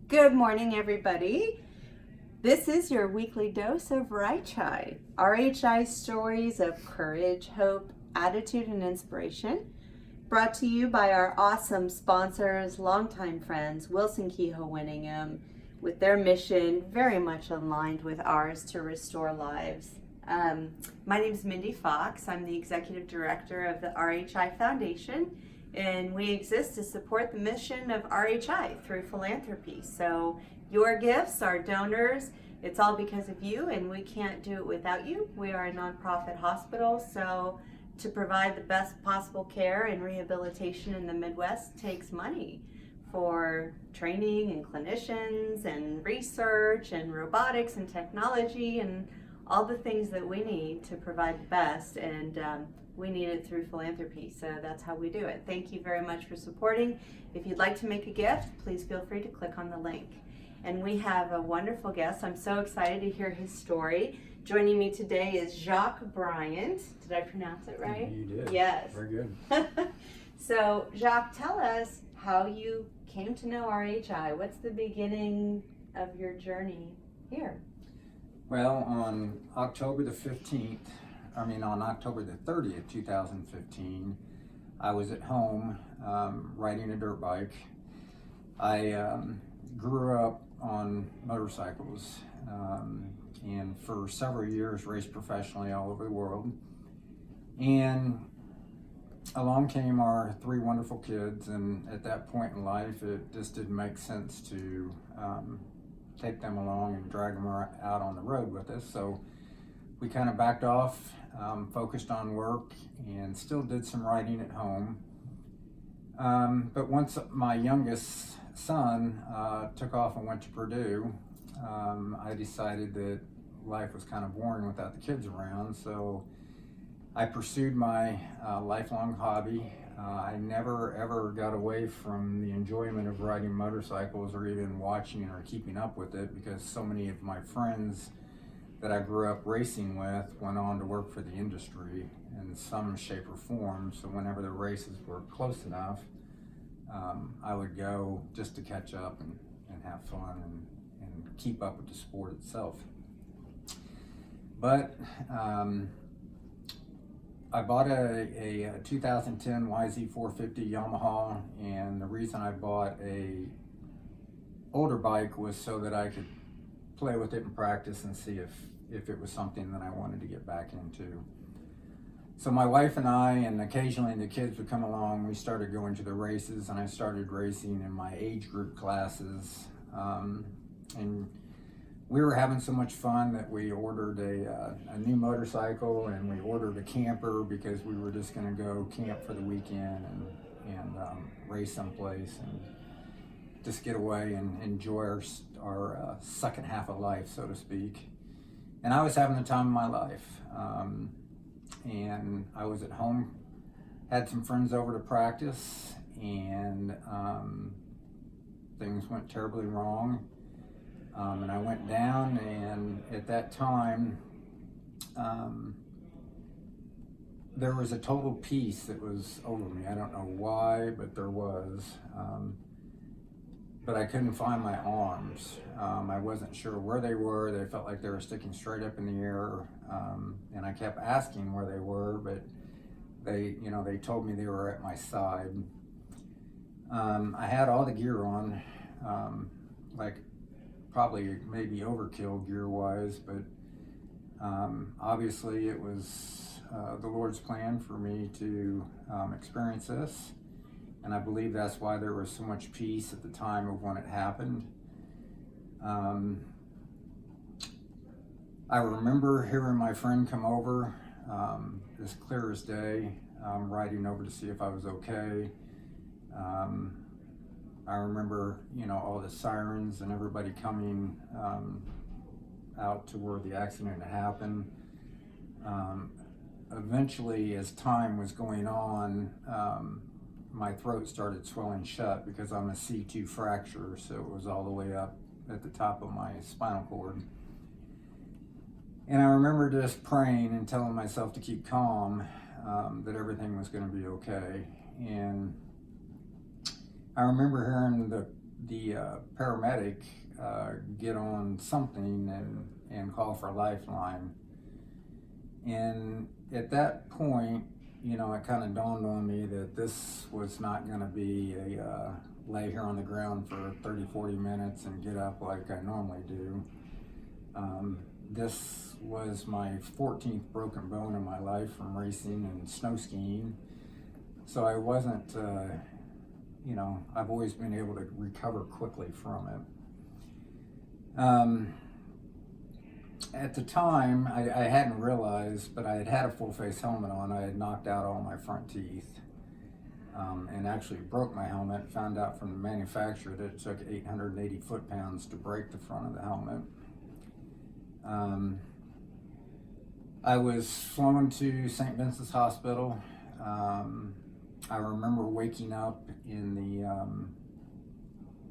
Good morning, everybody. This is your weekly dose of RHI. RHI stories of courage, hope, attitude, and inspiration. Brought to you by our awesome sponsors, longtime friends, Wilson Kehoe Winningham, with their mission very much aligned with ours to restore lives. My name is Mindy Fox. I'm the executive director of the RHI Foundation, and we exist to support the mission of RHI through philanthropy. So your gifts, our donors, it's all because of you, and we can't do it without you. We are a nonprofit hospital, so to provide the best possible care and rehabilitation in the Midwest takes money for training and clinicians and research and robotics and technology and all the things that we need to provide the best, and we need it through philanthropy, so that's how we do it. Thank you very much for supporting. If you'd like to make a gift, please feel free to click on the link. And we have a wonderful guest. I'm so excited to hear his story. Joining me today is Jacque Bryant. Did I pronounce it right? You did. Yes. Very good. So Jacque, tell us how you came to know RHI. What's the beginning of your journey here? Well, on October the 30th, 2015, I was at home riding a dirt bike. I grew up on motorcycles and for several years raced professionally all over the world. And along came our three wonderful kids, and at that point in life, it just didn't make sense to take them along and drag them out on the road with us. So we kind of backed off, focused on work, and still did some riding at home. But once my youngest son took off and went to Purdue, I decided that life was kind of boring without the kids around. So I pursued my lifelong hobby. I never ever got away from the enjoyment of riding motorcycles or even watching or keeping up with it, because so many of my friends that I grew up racing with went on to work for the industry in some shape or form. So whenever the races were close enough, I would go just to catch up and have fun and keep up with the sport itself. But I bought a 2010 YZ450 Yamaha, and the reason I bought a older bike was so that I could play with it in practice and see if it was something that I wanted to get back into. So my wife and I, and occasionally the kids would come along, we started going to the races, and I started racing in my age group classes. And we were having so much fun that we ordered a new motorcycle, and we ordered a camper because we were just going to go camp for the weekend and race someplace and just get away and enjoy our second half of life, so to speak. And I was having the time of my life. And I was at home, had some friends over to practice, and things went terribly wrong. And I went down, and at that time, there was a total peace that was over me. I don't know why, but there was. But I couldn't find my arms. I wasn't sure where they were. They felt like they were sticking straight up in the air. And I kept asking where they were, but they told me they were at my side. I had all the gear on, like probably maybe overkill gear-wise, but obviously it was the Lord's plan for me to experience this. And I believe that's why there was so much peace at the time of when it happened. I remember hearing my friend come over, as clear as day, riding over to see if I was okay. I remember, all the sirens and everybody coming out to where the accident had happened. Eventually, as time was going on, my throat started swelling shut because I'm a C2 fracture, so it was all the way up at the top of my spinal cord. And I remember just praying and telling myself to keep calm, that everything was going to be okay. And I remember hearing the the paramedic get on something and call for a lifeline. And at that point, you know, it kind of dawned on me that this was not going to be a lay here on the ground for 30-40 minutes and get up like I normally do. This was my 14th broken bone in my life from racing and snow skiing. So I wasn't, you know, I've always been able to recover quickly from it. At the time, I hadn't realized, but I had a full face helmet on. I had knocked out all my front teeth, and actually broke my helmet. Found out from the manufacturer that it took 880 foot-pounds to break the front of the helmet. I was flown to St. Vincent's Hospital. I remember waking up in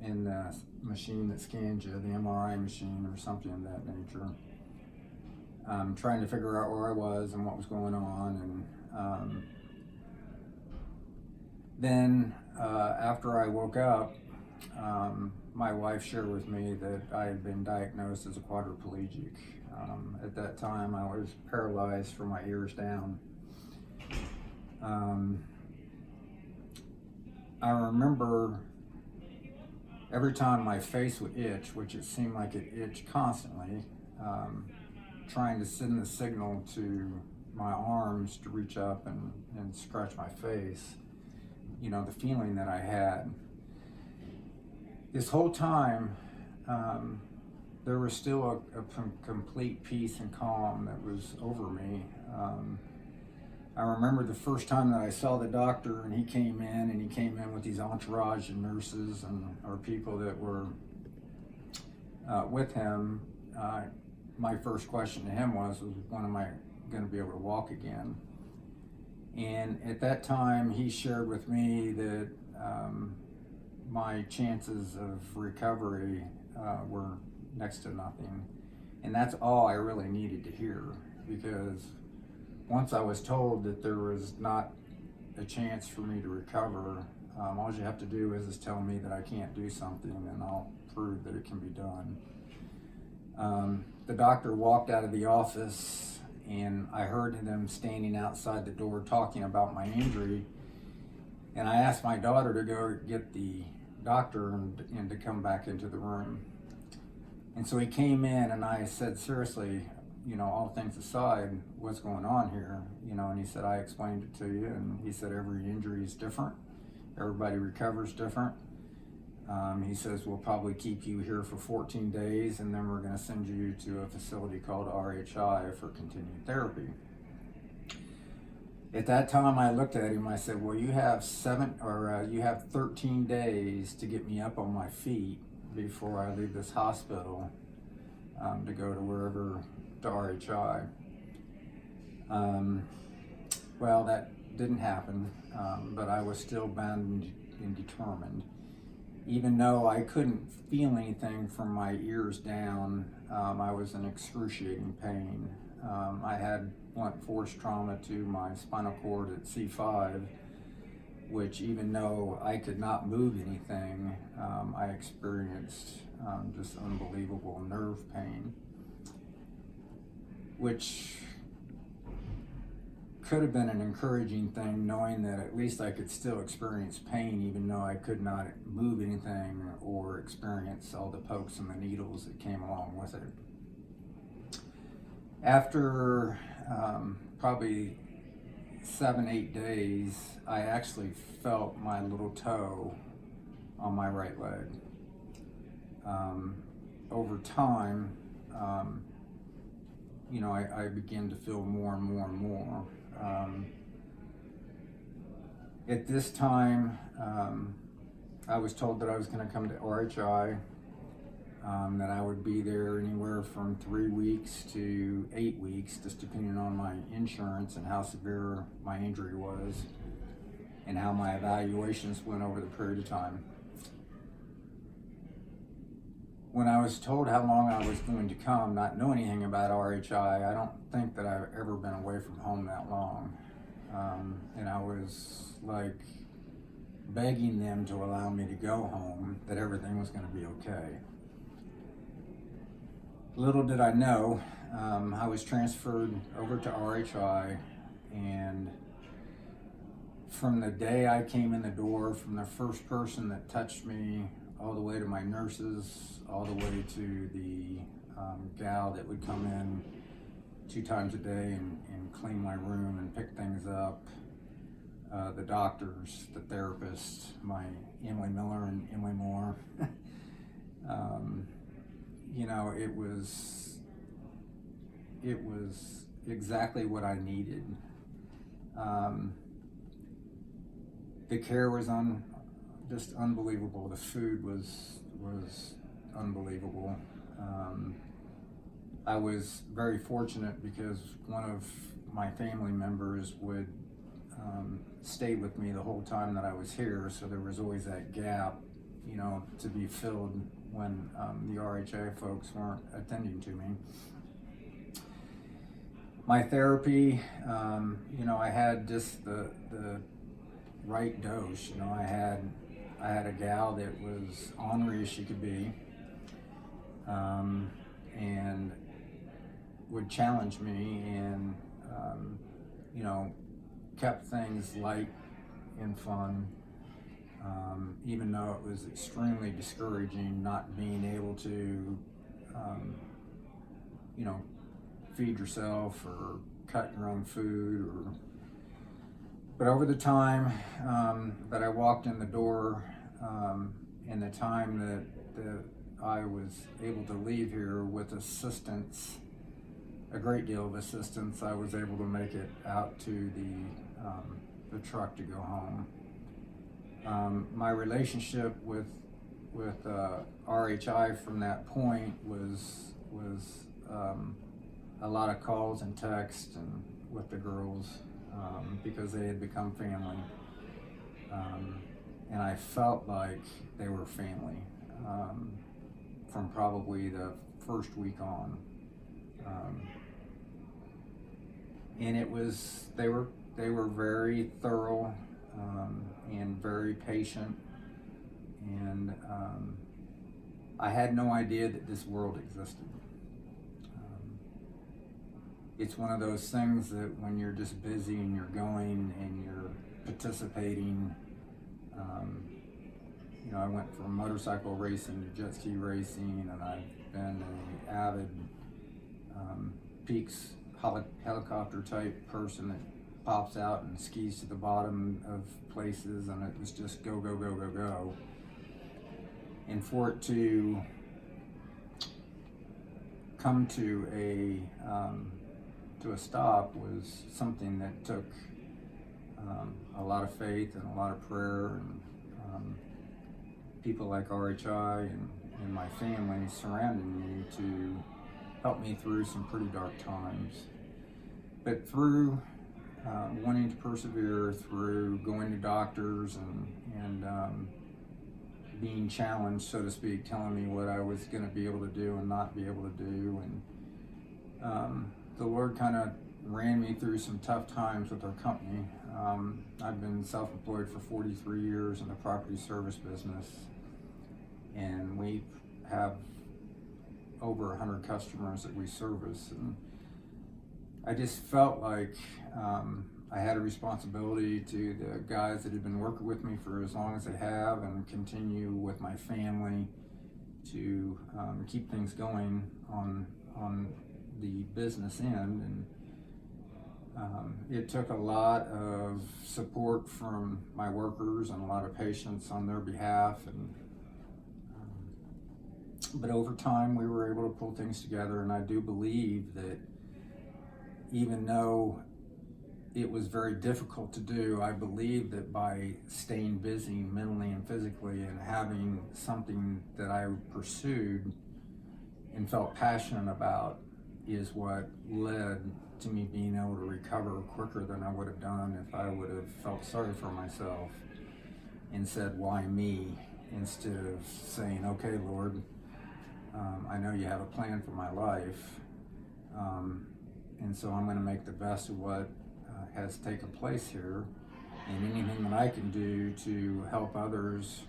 the machine that scans you, the MRI machine or something of that nature. Trying to figure out where I was and what was going on, and then after I woke up, my wife shared with me that I had been diagnosed as a quadriplegic. At that time, I was paralyzed from my ears down. I remember every time my face would itch, which it seemed like it itched constantly, trying to send the signal to my arms to reach up and scratch my face, you know, the feeling that I had. This whole time, there was still a complete peace and calm that was over me. I remember the first time that I saw the doctor, and he came in with these entourage and nurses or people that were with him. My first question to him was when am I going to be able to walk again? And at that time, he shared with me that my chances of recovery were next to nothing. And that's all I really needed to hear, because once I was told that there was not a chance for me to recover, all you have to do is tell me that I can't do something, and I'll prove that it can be done. The doctor walked out of the office, and I heard them standing outside the door talking about my injury. And I asked my daughter to go get the doctor and to come back into the room. And so he came in, and I said, seriously, you know, all things aside, what's going on here? You know, and he said, I explained it to you. And he said, every injury is different. Everybody recovers different. He says, we'll probably keep you here for 14 days, and then we're going to send you to a facility called RHI for continued therapy. At that time, I looked at him. I said, well, you have 13 days to get me up on my feet before I leave this hospital to go to wherever, to RHI. Well, that didn't happen, but I was still bound and determined. Even though I couldn't feel anything from my ears down, I was in excruciating pain. I had blunt force trauma to my spinal cord at C5, which, even though I could not move anything, I experienced just unbelievable nerve pain, which could have been an encouraging thing, knowing that at least I could still experience pain even though I could not move anything or experience all the pokes and the needles that came along with it. After probably 7-8 days, I actually felt my little toe on my right leg. Over time, you know, I began to feel more and more and more. At this time, I was told that I was going to come to RHI, that I would be there anywhere from 3 weeks to 8 weeks, just depending on my insurance and how severe my injury was and how my evaluations went over the period of time. When I was told how long I was going to come, not knowing anything about RHI, I don't think that I've ever been away from home that long. And I was like begging them to allow me to go home, that everything was going to be okay. Little did I know, I was transferred over to RHI, and from the day I came in the door, from the first person that touched me, all the way to my nurses, all the way to the gal that would come in 2 times a day and clean my room and pick things up, the doctors, the therapists, my Emily Miller and Emily Moore. You know, it was exactly what I needed. The care was just unbelievable. The food was unbelievable. I was very fortunate because one of my family members would stay with me the whole time that I was here, so there was always that gap, you know, to be filled when the RHI folks weren't attending to me. My therapy, you know, I had just the right dose. You know, I had a gal that was ornery as she could be, and would challenge me, and you know, kept things light and fun, even though it was extremely discouraging not being able to, you know, feed yourself or cut your own food. But over the time that I walked in the door, and the time that I was able to leave here with assistance, a great deal of assistance, I was able to make it out to the truck to go home. My relationship with RHI from that point was a lot of calls and texts and with the girls, because they had become family, and I felt like they were family from probably the first week on. And it was, they were very thorough, and very patient, and I had no idea that this world existed. It's one of those things that when you're just busy and you're going and you're participating, you know, I went from motorcycle racing to jet ski racing, and I've been an avid peaks helicopter type person that pops out and skis to the bottom of places, and it was just go, go, go, go, go. And for it to come to a stop was something that took a lot of faith and a lot of prayer, and people like RHI and my family surrounding me to help me through some pretty dark times. But through wanting to persevere, through going to doctors and being challenged, so to speak, telling me what I was going to be able to do and not be able to do, and the Lord kind of ran me through some tough times with our company. I've been self-employed for 43 years in the property service business, and we have over 100 customers that we service, and I just felt like I had a responsibility to the guys that had been working with me for as long as they have, and continue with my family to keep things going on the business end. And it took a lot of support from my workers and a lot of patience on their behalf, and but over time we were able to pull things together. And I do believe that even though it was very difficult to do, I believe that by staying busy mentally and physically and having something that I pursued and felt passionate about is what led to me being able to recover quicker than I would have done if I would have felt sorry for myself and said, why me? Instead of saying, okay, Lord, I know you have a plan for my life, and so I'm going to make the best of what has taken place here, and anything that I can do to help others,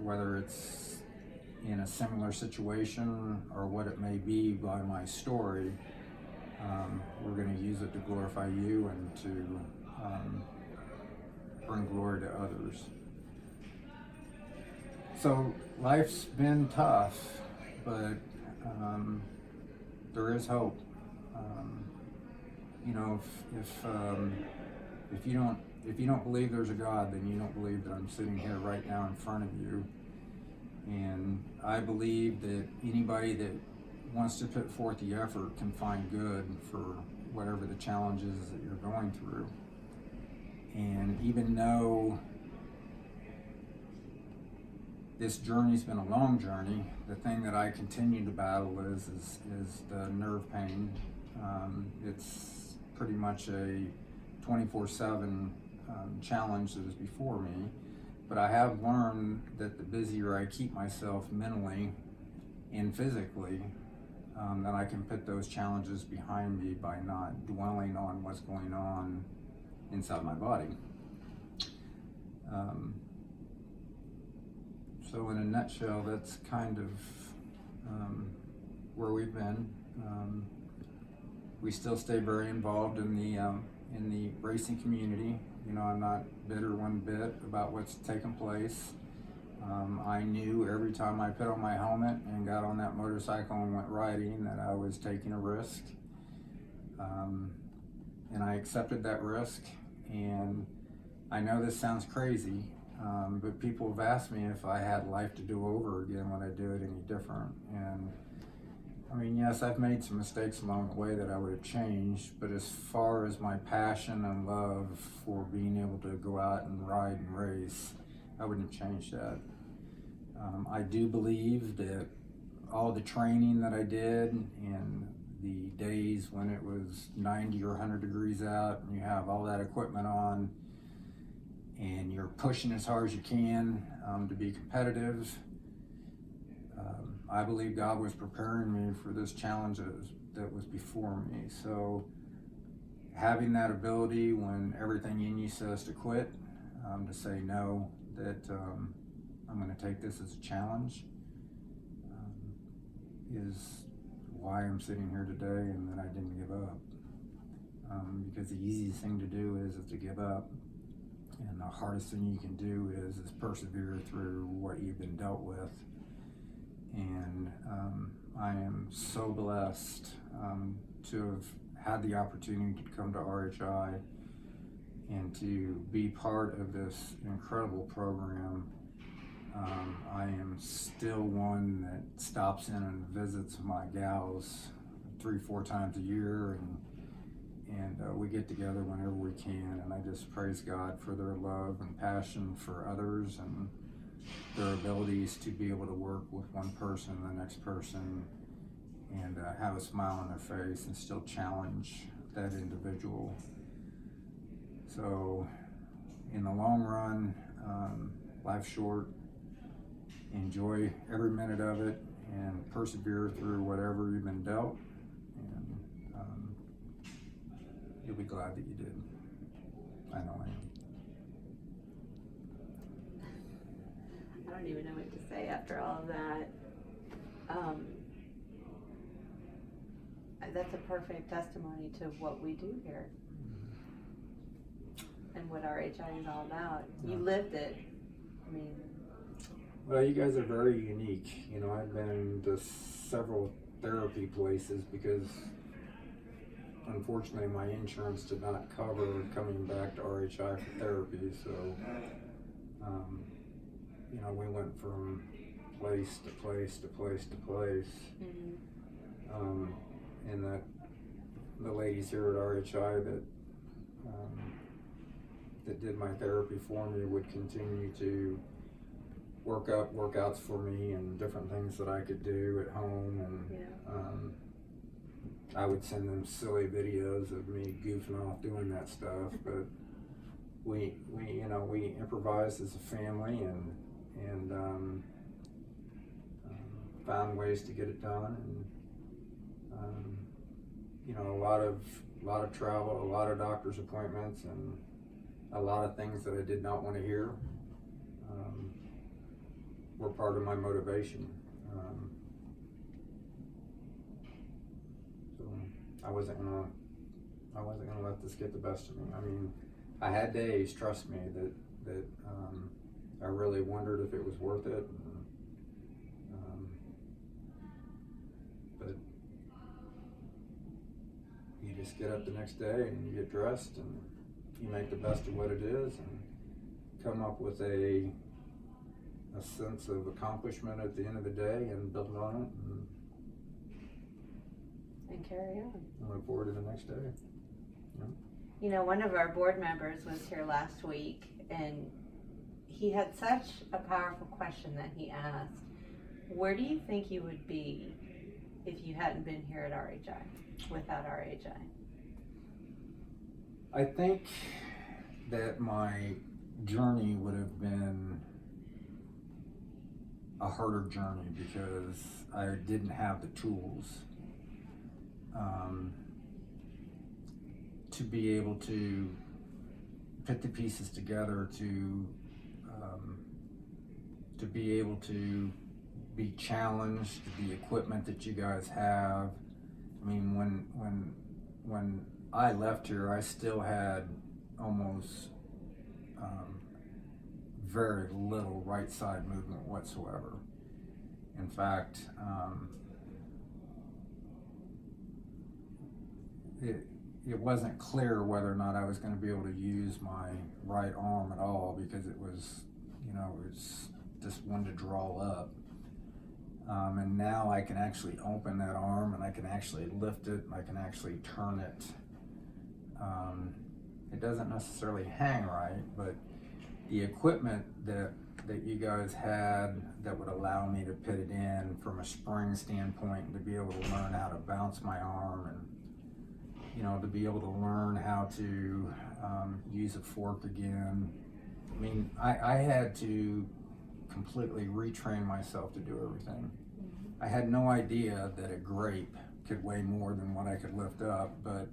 whether it's in a similar situation or what it may be by my story, we're going to use it to glorify you and to bring glory to others. So life's been tough, but there is hope. You know, if you don't believe there's a God, then you don't believe that I'm sitting here right now in front of you. And I believe that anybody that wants to put forth the effort can find good for whatever the challenges that you're going through. And even though this journey's been a long journey, the thing that I continue to battle is the nerve pain. It's pretty much a 24/7 challenge that is before me. But I have learned that the busier I keep myself mentally and physically, that I can put those challenges behind me by not dwelling on what's going on inside my body. So in a nutshell, that's kind of where we've been. We still stay very involved in the racing community. You know, I'm not bitter one bit about what's taken place. I knew every time I put on my helmet and got on that motorcycle and went riding that I was taking a risk. And I accepted that risk. And I know this sounds crazy, but people have asked me if I had life to do over again, would I do it any different? And I mean, yes, I've made some mistakes along the way that I would have changed, but as far as my passion and love for being able to go out and ride and race, I wouldn't have changed that. I do believe that all the training that I did and the days when it was 90 or 100 degrees out and you have all that equipment on and you're pushing as hard as you can to be competitive, I believe God was preparing me for this challenge that was before me. So having that ability when everything in you says to quit, to say no, that I'm going to take this as a challenge, is why I'm sitting here today and that I didn't give up. Because the easiest thing to do is to give up. And the hardest thing you can do is persevere through what you've been dealt with. And I am so blessed to have had the opportunity to come to RHI and to be part of this incredible program. I am still one that stops in and visits my gals 3-4 times a year, and we get together whenever we can, and I just praise God for their love and passion for others and their abilities to be able to work with one person and the next person and have a smile on their face and still challenge that individual. So in the long run, life's short. Enjoy every minute of it and persevere through whatever you've been dealt, and you'll be glad that you did. I know I am. I don't even know what to say after all of that. That's a perfect testimony to what we do here and what RHI is all about. You lived it. I mean, well, you guys are very unique. You know, I've been to several therapy places because unfortunately my insurance did not cover coming back to RHI for therapy. So, you know, we went from place to place to place to place. Mm-hmm. And that the ladies here at RHI that did my therapy for me would continue to workouts for me and different things that I could do at home, and I would send them silly videos of me goofing off doing that stuff, but we improvised as a family and found ways to get it done, and a lot of travel, a lot of doctor's appointments, and a lot of things that I did not want to hear were part of my motivation. So I wasn't gonna let this get the best of me. I mean, I had days, trust me, that I really wondered if it was worth it. But you just get up the next day and you get dressed and you make the best of what it is and come up with a sense of accomplishment at the end of the day and build on it and carry on. and look forward to the next day. Yeah. You know, one of our board members was here last week, and he had such a powerful question that he asked. Where do you think you would be if you hadn't been here at RHI, without RHI? I think that my journey would have been a harder journey because I didn't have the tools to be able to put the pieces together to be able to be challenged, the equipment that you guys have. I mean, when I left here, I still had almost very little right side movement whatsoever. In fact, it wasn't clear whether or not I was going to be able to use my right arm at all because it was, it's just one to draw up. And now I can actually open that arm and I can actually lift it and I can actually turn it. It doesn't necessarily hang right, but the equipment that you guys had that would allow me to put it in from a spring standpoint and to be able to learn how to bounce my arm and to be able to learn how to use a fork again. I mean, I had to completely retrain myself to do everything. I had no idea that a grape could weigh more than what I could lift up, but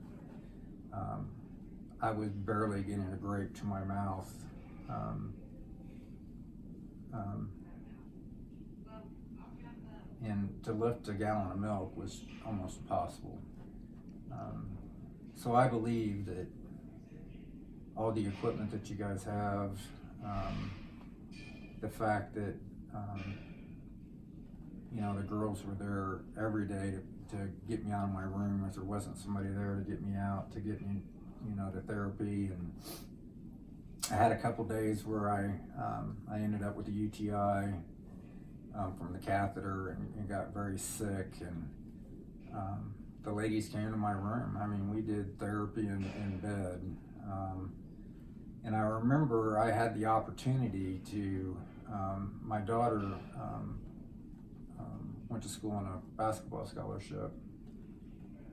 I was barely getting a grape to my mouth. And to lift a gallon of milk was almost impossible. So I believe that all the equipment that you guys have, the fact that the girls were there every day to get me out of my room if there wasn't somebody there to get me out, to get me to therapy. And I had a couple days where I ended up with a UTI from the catheter and got very sick, and the ladies came to my room. I mean, we did therapy in bed. And I remember I had the opportunity to, my daughter went to school on a basketball scholarship,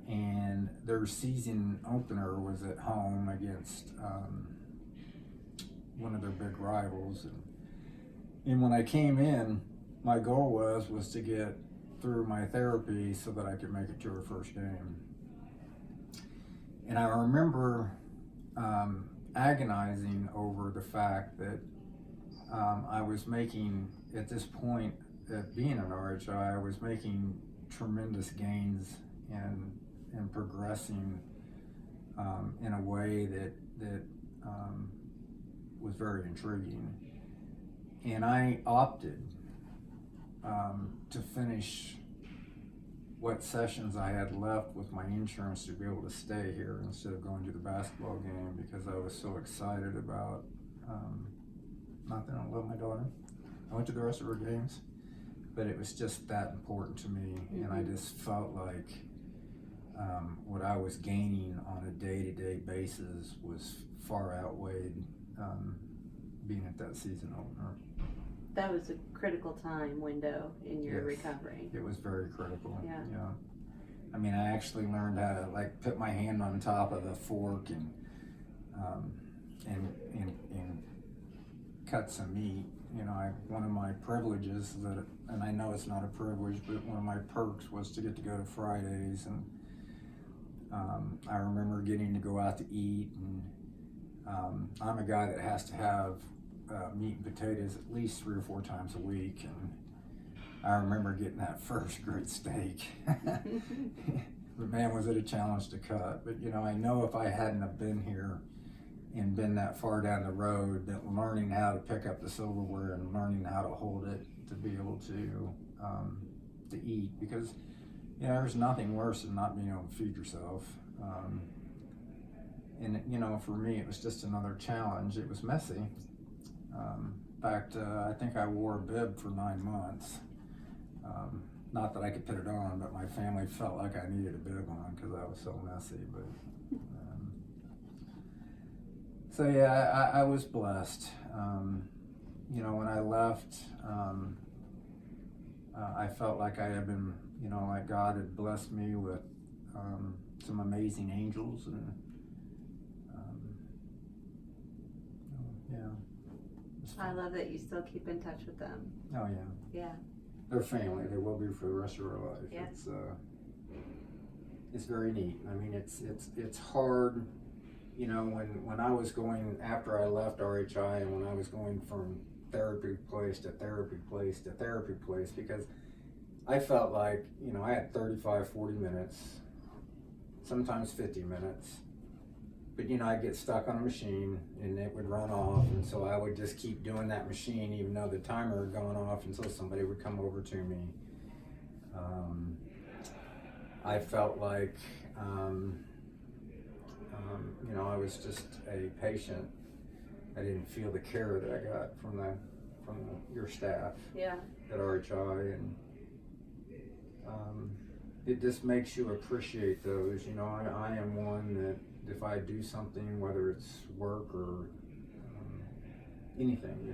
and their season opener was at home against one of their big rivals. And when I came in, my goal was to get through my therapy so that I could make it to her first game. And I remember agonizing over the fact that I was making, at this point, at being an RHI, I was making tremendous gains and progressing in a way that was very intriguing. And I opted to finish what sessions I had left with my insurance to be able to stay here instead of going to the basketball game, because I was so excited about, not that I don't love my daughter, I went to the rest of her games, but it was just that important to me. And I just felt like what I was gaining on a day-to-day basis was far outweighed being at that season opener. That was a critical time window in your recovery. It was very critical. Yeah. I mean, I actually learned how to put my hand on top of the fork and cut some meat. One of my privileges and I know it's not a privilege, but one of my perks was to get to go to Fridays, and I remember getting to go out to eat, and I'm a guy that has to have meat and potatoes at least 3 or 4 times a week, and I remember getting that first great steak. But man, was it a challenge to cut. But I know if I hadn't have been here and been that far down the road, that learning how to pick up the silverware and learning how to hold it to be able to eat, because there's nothing worse than not being able to feed yourself. And for me, it was just another challenge. It was messy. In fact, I think I wore a bib for 9 months. Not that I could put it on, but my family felt like I needed a bib on because I was so messy. But so yeah, I was blessed. When I left, I felt like I had been, like God had blessed me with some amazing angels, and yeah. I love that you still keep in touch with them. Oh yeah. Yeah. They're family. They will be for the rest of our life. Yeah. It's very neat. I mean, it's hard. When I was going, after I left RHI, and when I was going from therapy place to therapy place to therapy place, because I felt like, I had 35, 40 minutes, sometimes 50 minutes. But I'd get stuck on a machine and it would run off, and so I would just keep doing that machine even though the timer had gone off until somebody would come over to me. I felt like I was just a patient. I didn't feel the care that I got from your staff at RHI, and it just makes you appreciate those. I am one that, if I do something, whether it's work or anything,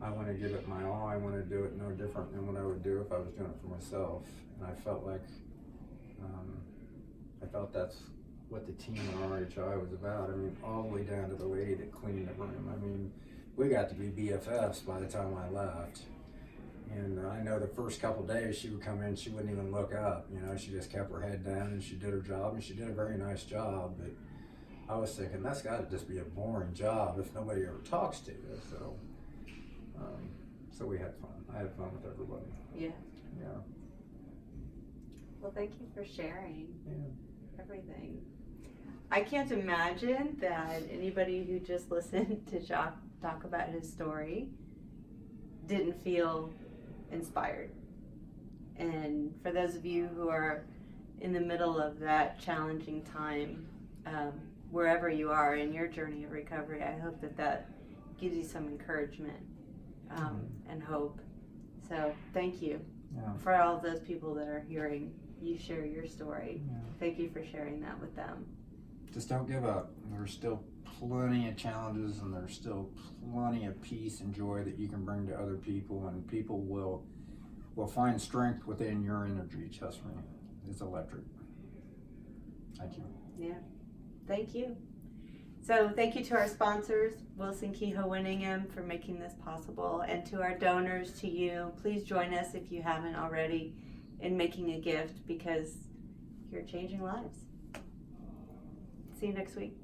I want to give it my all. I want to do it no different than what I would do if I was doing it for myself. And I felt like, that's what the team at RHI was about. All the way down to the lady that cleaned the room. We got to be BFFs by the time I left. And I know the first couple days she would come in, she wouldn't even look up. She just kept her head down and she did her job, and she did a very nice job. But I was thinking, that's got to just be a boring job if nobody ever talks to you. So we had fun. I had fun with everybody. Yeah. Yeah. Well, thank you for sharing everything. I can't imagine that anybody who just listened to Jacque talk about his story didn't feel inspired. And for those of you who are in the middle of that challenging time, wherever you are in your journey of recovery, I hope that gives you some encouragement and hope. So thank you for all of those people that are hearing you share your story. Thank you for sharing that with them. Just don't give up. There's still plenty of challenges, and there's still plenty of peace and joy that you can bring to other people, and people will find strength within your energy. Trust me, it's electric. Thank you. Yeah, thank you. So thank you to our sponsors, Wilson Kehoe Winningham, for making this possible, and to our donors, to you. Please join us if you haven't already in making a gift, because you're changing lives. See you next week.